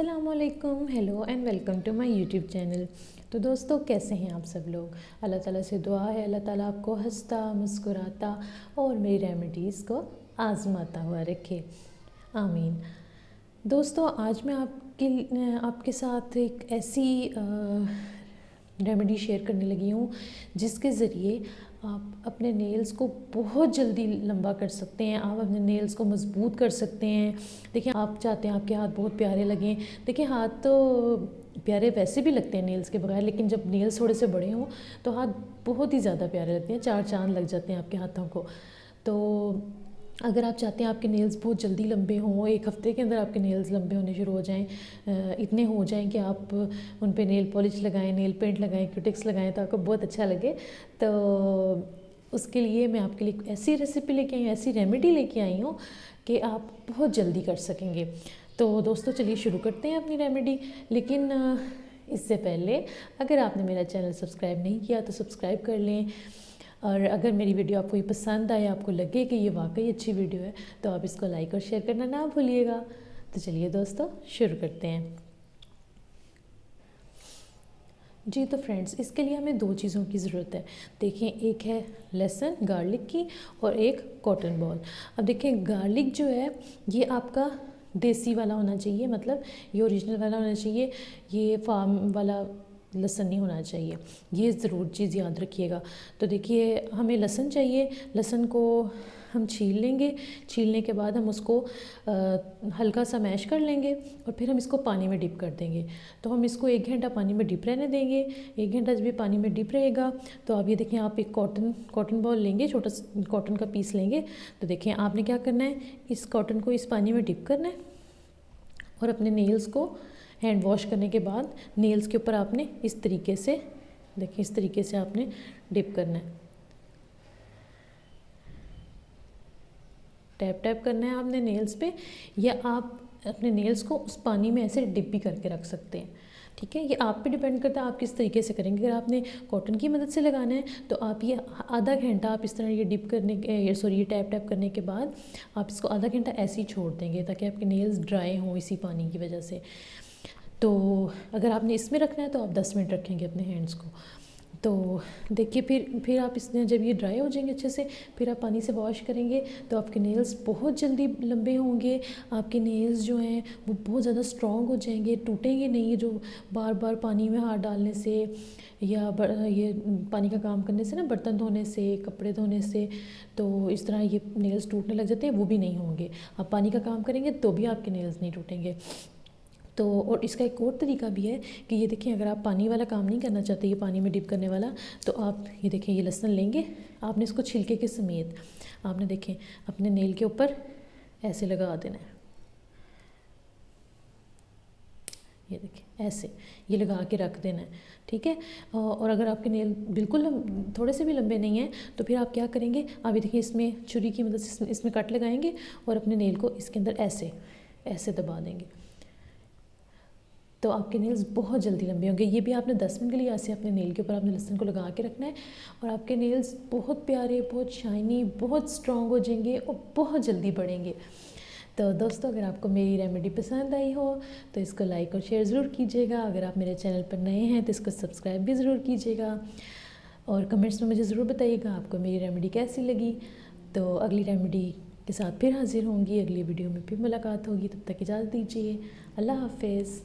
अस्सलामुअलैकुम, hello and welcome to my YouTube channel. तो दोस्तों, कैसे हैं आप सब लोग। अल्लाह ताला से दुआ है अल्लाह ताला आपको हंसता मुस्कुराता और मेरी रेमेडीज़ को आजमाता हुआ रखे, आमीन। दोस्तों, आज मैं आपके साथ एक ऐसी रेमेडी शेयर करने लगी हूँ जिसके ज़रिए आप अपने नेल्स को बहुत जल्दी लंबा कर सकते हैं। आप अपने नेल्स को मज़बूत कर सकते हैं। देखिए, आप चाहते हैं आपके हाथ बहुत प्यारे लगें। देखिए, हाथ तो प्यारे वैसे भी लगते हैं नेल्स के बगैर, लेकिन जब नेल्स थोड़े से बड़े हों तो हाथ बहुत ही ज़्यादा प्यारे लगते हैं, चार चांद लग जाते हैं आपके हाथों को। तो अगर आप चाहते हैं आपके नेल्स बहुत जल्दी लंबे हों, एक हफ़्ते के अंदर आपके नेल्स लंबे होने शुरू हो जाएं, इतने हो जाएं कि आप उन पे नेल पॉलिश लगाएं, नेल पेंट लगाएं, क्यूटिक्स लगाएं तो आपको बहुत अच्छा लगे, तो उसके लिए मैं आपके लिए ऐसी रेसिपी लेके आई हूँ, ऐसी रेमेडी लेके आई हूँ कि आप बहुत जल्दी कर सकेंगे। तो दोस्तों, चलिए शुरू करते हैं अपनी रेमेडी। लेकिन इससे पहले अगर आपने मेरा चैनल सब्सक्राइब नहीं किया तो सब्सक्राइब कर लें, और अगर मेरी वीडियो आपको ये पसंद आए, आपको लगे कि ये वाकई अच्छी वीडियो है, तो आप इसको लाइक और शेयर करना ना भूलिएगा। तो चलिए दोस्तों, शुरू करते हैं। जी तो फ्रेंड्स, इसके लिए हमें दो चीज़ों की ज़रूरत है। देखिए, एक है लहसुन गार्लिक की और एक कॉटन बॉल। अब देखिए, गार्लिक जो है ये आपका देसी वाला होना चाहिए, मतलब ये ओरिजिनल वाला होना चाहिए, ये फार्म वाला लहसुन नहीं होना चाहिए। ये ज़रूर चीज़ याद रखिएगा। तो देखिए, हमें लहसुन चाहिए। लहसुन को हम छील लेंगे। छीलने के बाद हम उसको हल्का सा मैश कर लेंगे और फिर हम इसको पानी में डिप कर देंगे। तो हम इसको 1 घंटा पानी में डिप रहने देंगे। 1 घंटा जब भी पानी में डिप रहेगा तो आप ये देखें, आप एक कॉटन बॉल लेंगे, छोटा सा कॉटन का पीस लेंगे। तो देखें, आपने क्या करना है, इस कॉटन को इस पानी में डिप करना है और अपने नेल्स को हैंड वॉश करने के बाद नेल्स के ऊपर आपने इस तरीके से, देखिए इस तरीके से आपने डिप करना है। टैप टैप करना है आपने नेल्स पे, या आप अपने नेल्स को उस पानी में ऐसे डिप भी करके रख सकते हैं। ठीक है, ये आप पे डिपेंड करता है आप किस तरीके से करेंगे। अगर आपने कॉटन की मदद से लगाना है तो आप ये आधा घंटा आप इस तरह ये डिप करने के ये टैप टैप करने के बाद आप इसको आधा घंटा ऐसे ही छोड़ देंगे ताकि आपके नेल्स ड्राई हों इसी पानी की वजह से। तो अगर आपने इसमें रखना है तो आप 10 मिनट रखेंगे अपने हैंड्स को। तो देखिए, फिर आप इसमें जब ये ड्राई हो जाएंगे अच्छे से, फिर आप पानी से वॉश करेंगे तो आपके नेल्स बहुत जल्दी लंबे होंगे। आपके नेल्स जो हैं वो बहुत ज़्यादा स्ट्रॉन्ग हो जाएंगे, टूटेंगे नहीं। जो बार बार पानी में हाथ डालने से या ये पानी का काम करने से ना, बर्तन धोने से, कपड़े धोने से, तो इस तरह ये नेल्स टूटने लग जाते हैं, वो भी नहीं होंगे। आप पानी का काम करेंगे तो भी आपके नेल्स नहीं टूटेंगे। तो और इसका एक और तरीका भी है कि ये देखिए, अगर आप पानी वाला काम नहीं करना चाहते, ये पानी में डिप करने वाला, तो आप ये देखिए, ये लहसुन लेंगे, आपने इसको छिलके के समेत आपने देखें अपने नेल के ऊपर ऐसे लगा देना है। ये देखिए, ऐसे ये लगा के रख देना है। ठीक है, और अगर आपके नेल बिल्कुल थोड़े से भी लंबे नहीं हैं तो फिर आप क्या करेंगे, आप ये देखिए, इसमें छुरी की मदद से इसमें कट लगाएंगे और अपने नेल को इसके अंदर ऐसे ऐसे दबा देंगे, तो आपके नेल्स बहुत जल्दी लंबे होंगे। ये भी आपने 10 मिनट के लिए ऐसे अपने नेल के ऊपर आपने लहसुन को लगा के रखना है और आपके नेल्स बहुत प्यारे, बहुत शाइनी, बहुत स्ट्रॉन्ग हो जाएंगे और बहुत जल्दी बढ़ेंगे। तो दोस्तों, अगर आपको मेरी रेमेडी पसंद आई हो तो इसको लाइक और शेयर ज़रूर कीजिएगा। अगर आप मेरे चैनल पर नए हैं तो इसको सब्सक्राइब भी ज़रूर कीजिएगा और कमेंट्स में मुझे ज़रूर बताइएगा आपको मेरी रेमेडी कैसी लगी। तो अगली रेमेडी के साथ फिर हाजिर होंगी, अगली वीडियो में फिर मुलाकात होगी। तब तक इजाज़त दीजिए। अल्लाह हाफिज़।